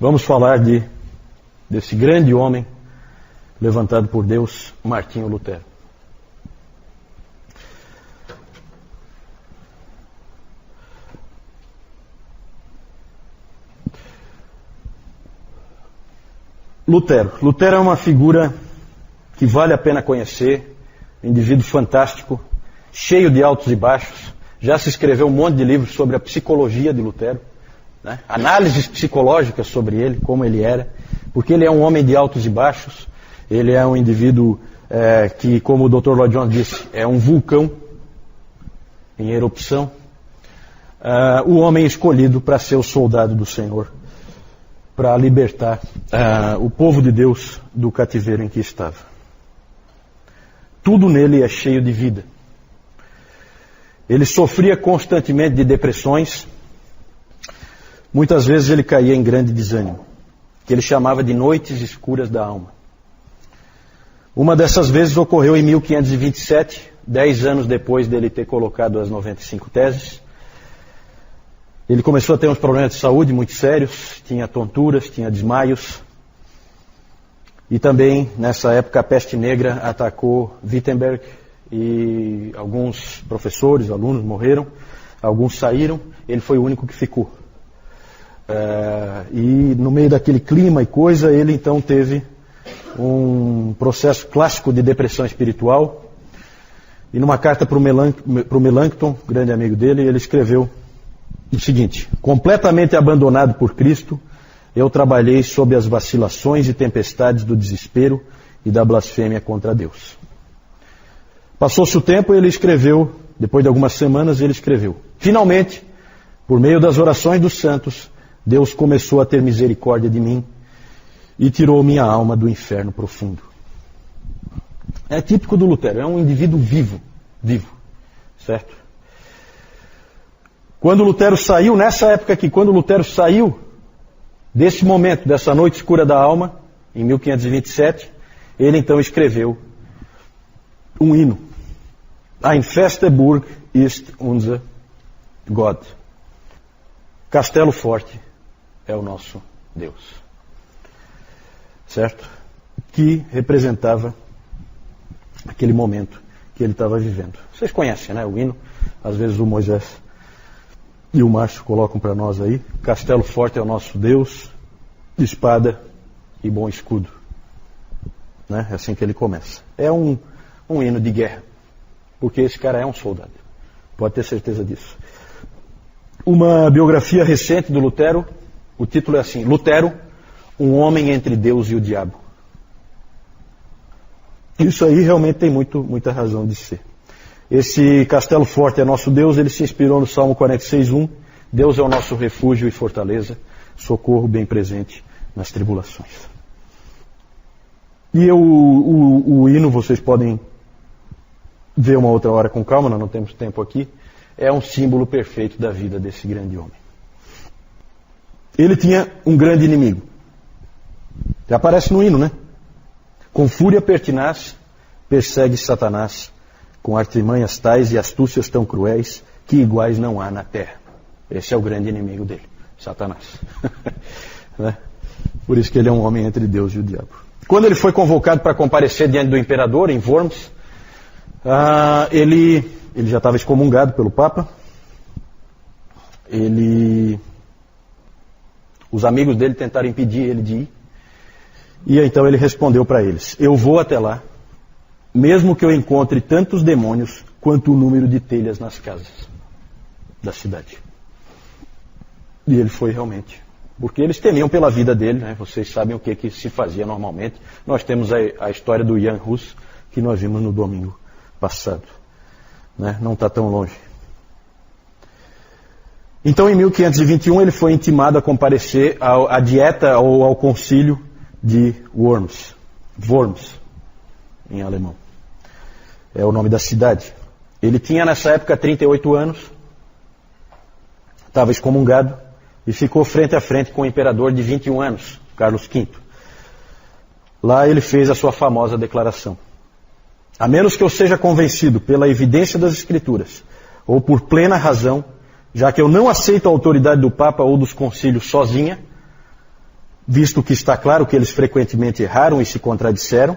Vamos falar desse grande homem levantado por Deus, Martinho Lutero. Lutero é uma figura que vale a pena conhecer, um indivíduo fantástico, cheio de altos e baixos. Já se escreveu um monte de livros sobre a psicologia de Lutero, né? Análises psicológicas sobre ele, como ele era, porque ele é um homem de altos e baixos. Ele é um indivíduo que, como o Dr. Lloyd Jones disse, é um vulcão em erupção. O homem escolhido para ser o soldado do Senhor, para libertar o povo de Deus do cativeiro em que estava. Tudo nele é cheio de vida. Ele sofria constantemente de depressões. Muitas vezes ele caía em grande desânimo, que ele chamava de noites escuras da alma. Uma dessas vezes ocorreu em 1527, 10 anos depois dele ter colocado as 95 teses. Ele começou a ter uns problemas de saúde muito sérios, tinha tonturas, tinha desmaios. E também, nessa época, a peste negra atacou Wittenberg e alguns professores, alunos morreram, alguns saíram, ele foi o único que ficou. E no meio daquele clima e coisa, ele então teve um processo clássico de depressão espiritual. E numa carta para o Melanchthon, grande amigo dele, ele escreveu o seguinte: completamente abandonado por Cristo, eu trabalhei sob as vacilações e tempestades do desespero e da blasfêmia contra Deus. Passou-se o tempo e ele escreveu, depois de algumas semanas ele escreveu: finalmente, por meio das orações dos santos, Deus começou a ter misericórdia de mim e tirou minha alma do inferno profundo. É típico do Lutero, é um indivíduo vivo, certo? Quando Lutero saiu, nessa época aqui, quando Lutero saiu desse momento, dessa noite escura da alma, em 1527, ele então escreveu um hino. Ein feste Burg ist unser Gott. Castelo forte é o nosso Deus. Certo? Que representava aquele momento que ele estava vivendo. Vocês conhecem, né? O hino, às vezes o Moisés e o Márcio colocam para nós aí: castelo forte é o nosso Deus, espada e bom escudo. Né? É assim que ele começa. É um hino de guerra, porque esse cara é um soldado. Pode ter certeza disso. Uma biografia recente do Lutero, o título é assim: Lutero, um homem entre Deus e o diabo. Isso aí realmente tem muita razão de ser. Esse castelo forte é nosso Deus, ele se inspirou no Salmo 46:1. Deus é o nosso refúgio e fortaleza, socorro bem presente nas tribulações. E o hino, vocês podem ver uma outra hora com calma, nós não temos tempo aqui. É um símbolo perfeito da vida desse grande homem. Ele tinha um grande inimigo. Já aparece no hino, né? Com fúria pertinaz, persegue Satanás, com artimanhas tais e astúcias tão cruéis, que iguais não há na terra. Esse é o grande inimigo dele, Satanás. Né? Por isso que ele é um homem entre Deus e o diabo. Quando ele foi convocado para comparecer diante do imperador, em Worms, ele já estava excomungado pelo Papa. Os amigos dele tentaram impedir ele de ir. E então ele respondeu para eles: eu vou até lá, mesmo que eu encontre tantos demônios quanto o número de telhas nas casas da cidade. E ele foi realmente. Porque eles temiam pela vida dele, né? Vocês sabem o que se fazia normalmente. Nós temos a história do Jan Hus, que nós vimos no domingo passado. Né? Não está tão longe. Então, em 1521, ele foi intimado a comparecer à dieta ou ao concílio de Worms, em alemão. É o nome da cidade. Ele tinha nessa época 38 anos, estava excomungado e ficou frente a frente com o imperador de 21 anos, Carlos V. Lá ele fez a sua famosa declaração: a menos que eu seja convencido pela evidência das Escrituras, ou por plena razão, já que eu não aceito a autoridade do Papa ou dos concílios sozinha, visto que está claro que eles frequentemente erraram e se contradisseram.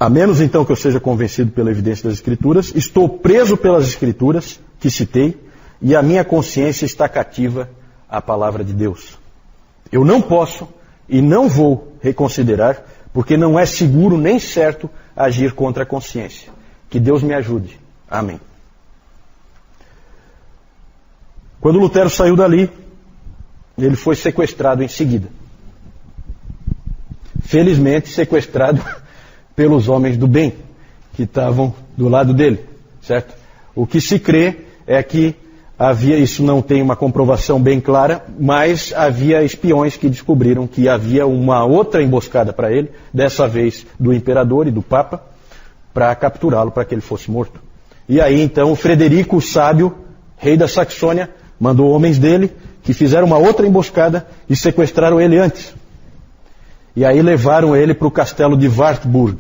A menos então que eu seja convencido pela evidência das Escrituras, estou preso pelas Escrituras que citei e a minha consciência está cativa à palavra de Deus. Eu não posso e não vou reconsiderar, porque não é seguro nem certo agir contra a consciência. Que Deus me ajude. Amém. Quando Lutero saiu dali, ele foi sequestrado em seguida. Felizmente sequestrado pelos homens do bem, que estavam do lado dele, certo? O que se crê é que havia, isso não tem uma comprovação bem clara, mas havia espiões que descobriram que havia uma outra emboscada para ele, dessa vez do imperador e do papa, para capturá-lo, para que ele fosse morto. E aí então Frederico o Sábio, rei da Saxônia, mandou homens dele que fizeram uma outra emboscada e sequestraram ele antes. E aí levaram ele para o castelo de Wartburg.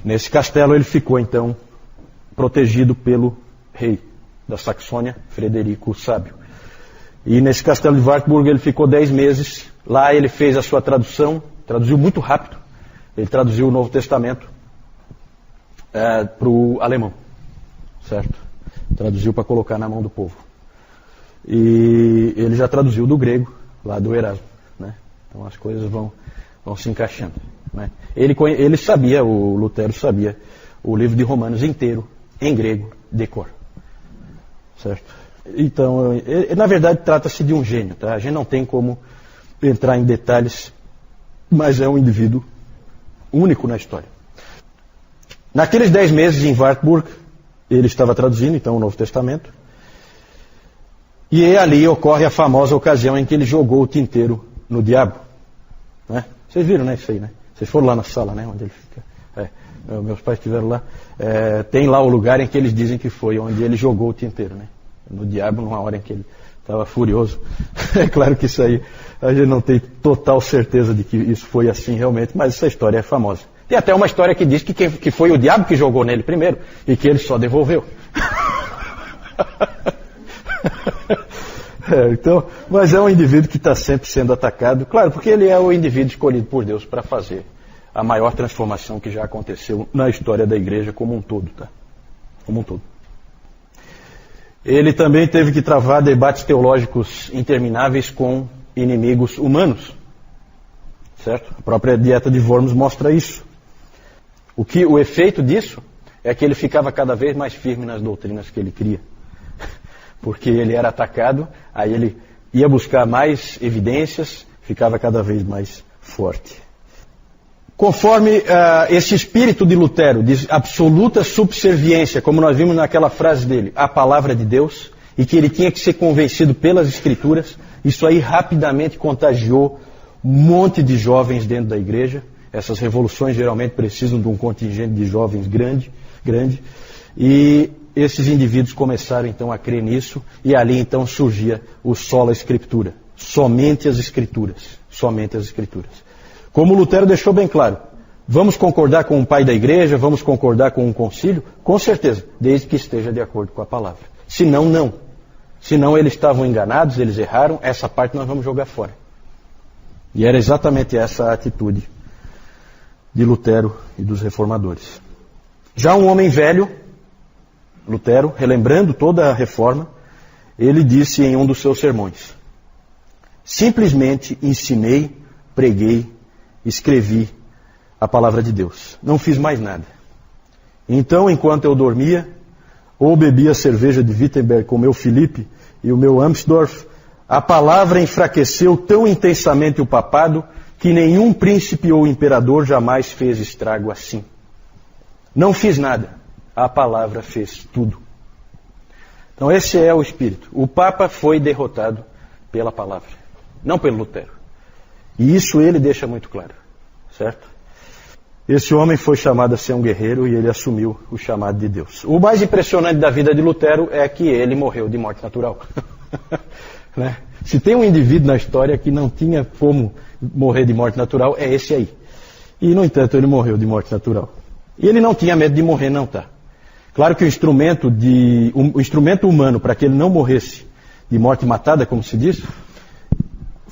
Nesse castelo ele ficou então protegido pelo rei da Saxônia, Frederico o Sábio. E nesse castelo de Wartburg ele ficou 10 meses. Lá ele fez a sua tradução, traduziu muito rápido. Ele traduziu o Novo Testamento para o alemão, certo? Traduziu para colocar na mão do povo. E ele já traduziu do grego, lá do Erasmo, né? Então as coisas vão se encaixando, né? Ele sabia, o Lutero sabia, o livro de Romanos inteiro, em grego, de cor. Certo? Então, na verdade, trata-se de um gênio, tá? A gente não tem como entrar em detalhes, mas é um indivíduo único na história. Naqueles 10 meses em Wartburg, ele estava traduzindo, então, o Novo Testamento, e ali ocorre a famosa ocasião em que ele jogou o tinteiro no diabo, né? Vocês viram, né, isso aí, né? Vocês foram lá na sala, né, onde ele fica. Meus pais estiveram lá. Tem lá o lugar em que eles dizem que foi onde ele jogou o tinteiro, né? No diabo, numa hora em que ele estava furioso. É claro que isso aí, a gente não tem total certeza de que isso foi assim realmente, mas essa história é famosa. Tem até uma história que diz que foi o diabo que jogou nele primeiro e que ele só devolveu. Então, mas é um indivíduo que está sempre sendo atacado, claro, porque ele é o indivíduo escolhido por Deus para fazer a maior transformação que já aconteceu na história da igreja como um todo, tá? Como um todo. Ele também teve que travar debates teológicos intermináveis com inimigos humanos, certo? A própria dieta de Worms mostra isso. O efeito disso é que ele ficava cada vez mais firme nas doutrinas que ele cria. Porque ele era atacado, aí ele ia buscar mais evidências, ficava cada vez mais forte. Conforme esse espírito de Lutero, de absoluta subserviência, como nós vimos naquela frase dele, à palavra de Deus, e que ele tinha que ser convencido pelas Escrituras, isso aí rapidamente contagiou um monte de jovens dentro da igreja. Essas revoluções geralmente precisam de um contingente de jovens grande, e esses indivíduos começaram então a crer nisso, e ali então surgia o sola Escritura, somente as Escrituras, somente as Escrituras. Como Lutero deixou bem claro, vamos concordar com o pai da igreja, vamos concordar com um concílio? Com certeza, desde que esteja de acordo com a palavra. Senão, não. Senão eles estavam enganados, eles erraram, essa parte nós vamos jogar fora. E era exatamente essa a atitude de Lutero e dos reformadores. Já um homem velho, Lutero, relembrando toda a reforma, ele disse em um dos seus sermões: simplesmente ensinei, preguei, escrevi a palavra de Deus. Não fiz mais nada. Então, enquanto eu dormia, ou bebia cerveja de Wittenberg com o meu Filipe e o meu Amsdorff, a palavra enfraqueceu tão intensamente o papado que nenhum príncipe ou imperador jamais fez estrago assim. Não fiz nada. A palavra fez tudo. Então esse é o espírito. O Papa foi derrotado pela palavra, não pelo Lutero. E isso ele deixa muito claro, certo? Esse homem foi chamado a ser um guerreiro e ele assumiu o chamado de Deus. O mais impressionante da vida de Lutero é que ele morreu de morte natural. Né? Se tem um indivíduo na história que não tinha como morrer de morte natural, é esse aí. E, no entanto, ele morreu de morte natural. E ele não tinha medo de morrer, não, tá? Claro que o instrumento humano para que ele não morresse de morte matada, como se diz,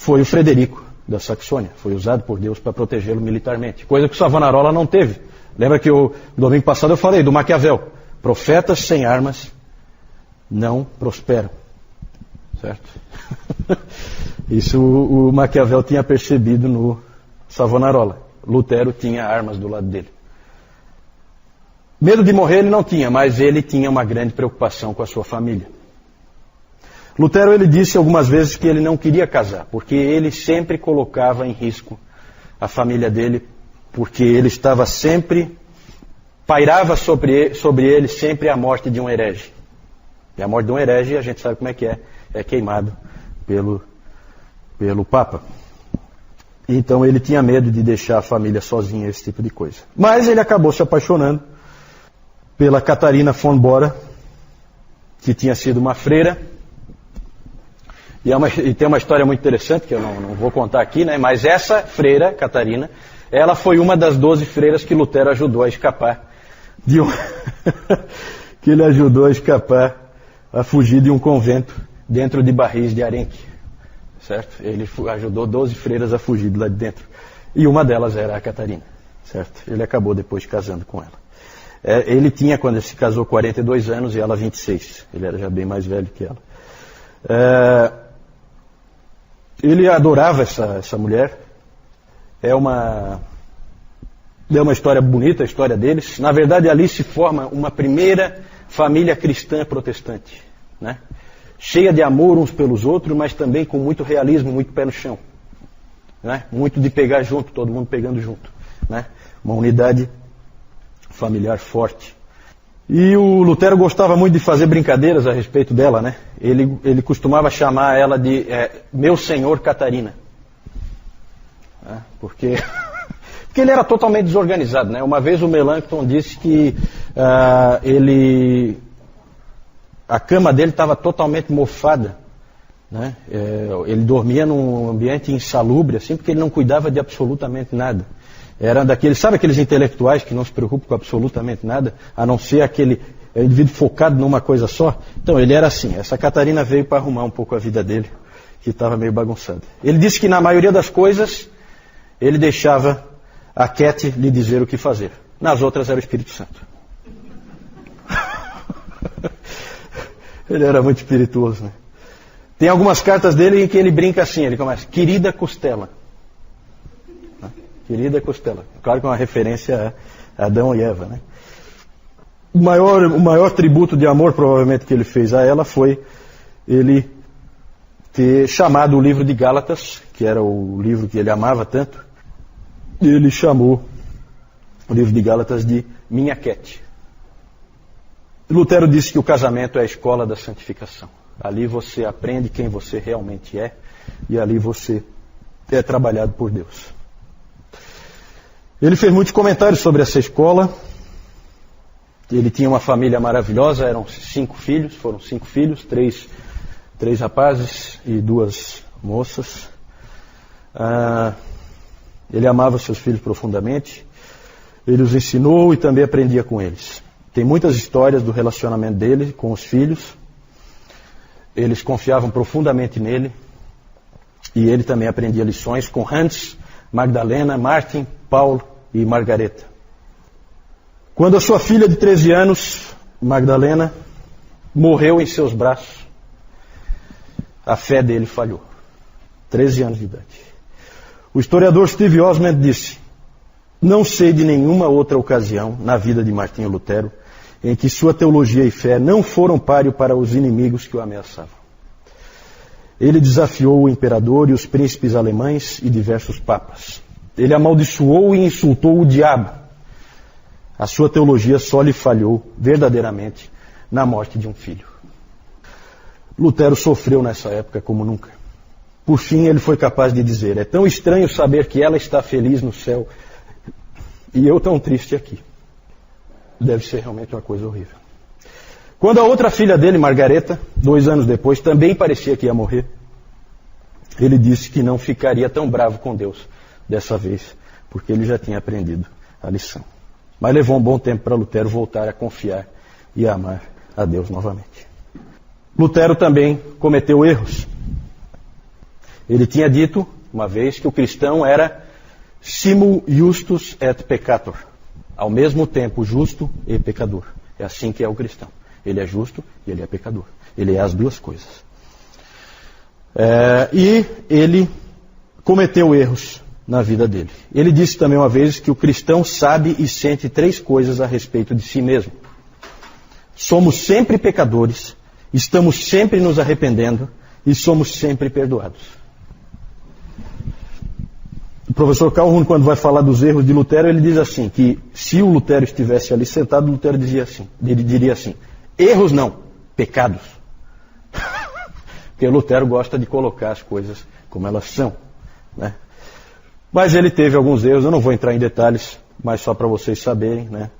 foi o Frederico da Saxônia. Foi usado por Deus para protegê-lo militarmente. Coisa que o Savonarola não teve. Lembra que no domingo passado eu falei do Maquiavel. Profetas sem armas não prosperam. Certo? Isso o Maquiavel tinha percebido no Savonarola. Lutero tinha armas do lado dele. Medo de morrer ele não tinha, mas ele tinha uma grande preocupação com a sua família. Lutero ele disse algumas vezes que ele não queria casar, porque ele sempre colocava em risco a família dele, porque ele estava sempre, pairava sobre ele sempre a morte de um herege. E a morte de um herege, a gente sabe como é queimado pelo Papa. Então ele tinha medo de deixar a família sozinha, esse tipo de coisa. Mas ele acabou se apaixonando pela Catarina von Bora, que tinha sido uma freira. E tem uma história muito interessante, que eu não vou contar aqui, né? Mas essa freira, Catarina, ela foi uma das 12 freiras que Lutero ajudou a escapar que ele ajudou a escapar, a fugir de um convento dentro de barris de arenque. Certo? Ele ajudou 12 freiras a fugir de lá de dentro. E uma delas era a Catarina. Certo? Ele acabou depois casando com ela. Ele tinha, quando ele se casou, 42 anos e ela 26. Ele era já bem mais velho que ela. Ele adorava essa mulher. É uma história bonita, a história deles. Na verdade, ali se forma uma primeira família cristã protestante, né? Cheia de amor uns pelos outros, mas também com muito realismo, muito pé no chão, né? Muito de pegar junto, todo mundo pegando junto, né? Uma unidade familiar forte. E o Lutero gostava muito de fazer brincadeiras a respeito dela, né? Ele costumava chamar ela de meu senhor Catarina, né? Porque ele era totalmente desorganizado, né? Uma vez o Melanchthon disse que a cama dele estava totalmente mofada, né? Ele dormia num ambiente insalubre, assim, porque ele não cuidava de absolutamente nada. Era daqueles, sabe aqueles intelectuais que não se preocupam com absolutamente nada, a não ser aquele indivíduo focado numa coisa só? Então ele era assim. Essa Catarina veio para arrumar um pouco a vida dele, que estava meio bagunçada. Ele disse que na maioria das coisas ele deixava a Cat lhe dizer o que fazer. Nas outras era o Espírito Santo. Ele era muito espirituoso, né? Tem algumas cartas dele em que ele brinca assim, ele começa, querida Costela. Querida Costela. Claro que é uma referência a Adão e Eva, né? O maior tributo de amor, provavelmente, que ele fez a ela foi ele ter chamado o livro de Gálatas, que era o livro que ele amava tanto, ele chamou o livro de Gálatas de Minha Cat. Lutero disse que o casamento é a escola da santificação. Ali você aprende quem você realmente é e ali você é trabalhado por Deus. Ele fez muitos comentários sobre essa escola. Ele tinha uma família maravilhosa, foram 5 filhos, 3 rapazes e 2 moças. Ele amava seus filhos profundamente, ele os ensinou e também aprendia com eles. Tem muitas histórias do relacionamento dele com os filhos. Eles confiavam profundamente nele e ele também aprendia lições com Hans, Magdalena, Martin, Paulo e Margareta. Quando a sua filha de 13 anos, Magdalena, morreu em seus braços, a fé dele falhou. 13 anos de idade. O historiador Steve Osmond disse, não sei de nenhuma outra ocasião na vida de Martinho Lutero em que sua teologia e fé não foram páreo para os inimigos que o ameaçavam. Ele desafiou o imperador e os príncipes alemães e diversos papas. Ele amaldiçoou e insultou o diabo. A sua teologia só lhe falhou verdadeiramente na morte de um filho. Lutero sofreu nessa época como nunca. Por fim, ele foi capaz de dizer, é tão estranho saber que ela está feliz no céu e eu tão triste aqui. Deve ser realmente uma coisa horrível. Quando a outra filha dele, Margareta, 2 anos depois, também parecia que ia morrer, ele disse que não ficaria tão bravo com Deus dessa vez, porque ele já tinha aprendido a lição. Mas levou um bom tempo para Lutero voltar a confiar e a amar a Deus novamente. Lutero também cometeu erros. Ele tinha dito, uma vez, que o cristão era simul justus et peccator. Ao mesmo tempo, justo e pecador. É assim que é o cristão. Ele é justo e ele é pecador. Ele é as duas coisas. E ele cometeu erros na vida dele. Ele disse também uma vez que o cristão sabe e sente 3 coisas a respeito de si mesmo. Somos sempre pecadores, estamos sempre nos arrependendo e somos sempre perdoados. O professor Calhoun, quando vai falar dos erros de Lutero, ele diz assim, que se o Lutero estivesse ali sentado, Lutero diria assim, erros não, pecados. Porque Lutero gosta de colocar as coisas como elas são, né? Mas ele teve alguns erros, eu não vou entrar em detalhes, mas só para vocês saberem, né?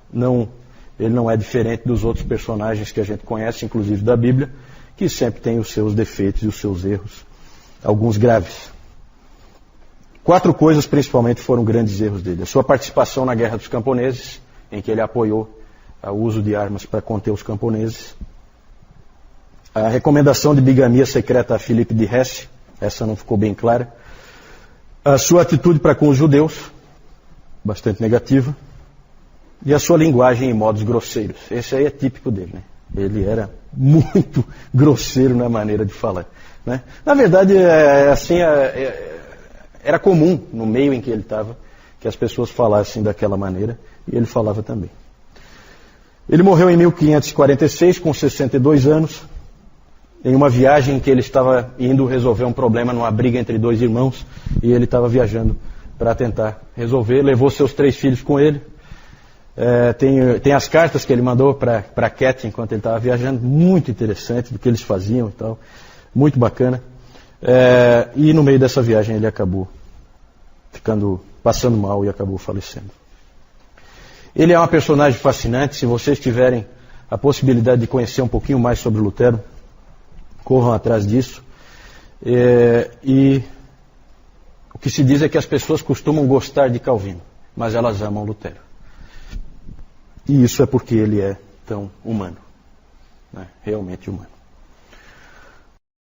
Ele não é diferente dos outros personagens que a gente conhece, inclusive da Bíblia, que sempre tem os seus defeitos e os seus erros, alguns graves. 4 coisas principalmente foram grandes erros dele. A sua participação na Guerra dos Camponeses, em que ele apoiou o uso de armas para conter os camponeses. A recomendação de bigamia secreta a Filipe de Hesse, essa não ficou bem clara. A sua atitude para com os judeus, bastante negativa. E a sua linguagem e modos grosseiros. Esse aí é típico dele, né? Ele era muito grosseiro na maneira de falar, né? Na verdade, era comum no meio em que ele estava que as pessoas falassem daquela maneira, e ele falava também. Ele morreu em 1546, com 62 anos, em uma viagem em que ele estava indo resolver um problema numa briga entre 2 irmãos, e ele estava viajando para tentar resolver, levou seus 3 filhos com ele. Tem as cartas que ele mandou para Cat enquanto ele estava viajando, muito interessante do que eles faziam e tal, muito bacana. E no meio dessa viagem ele acabou passando mal e acabou falecendo. Ele é uma personagem fascinante. Se vocês tiverem a possibilidade de conhecer um pouquinho mais sobre Lutero, corram atrás disso. E o que se diz é que as pessoas costumam gostar de Calvino, mas elas amam Lutero. E isso é porque ele é tão humano, né? Realmente humano.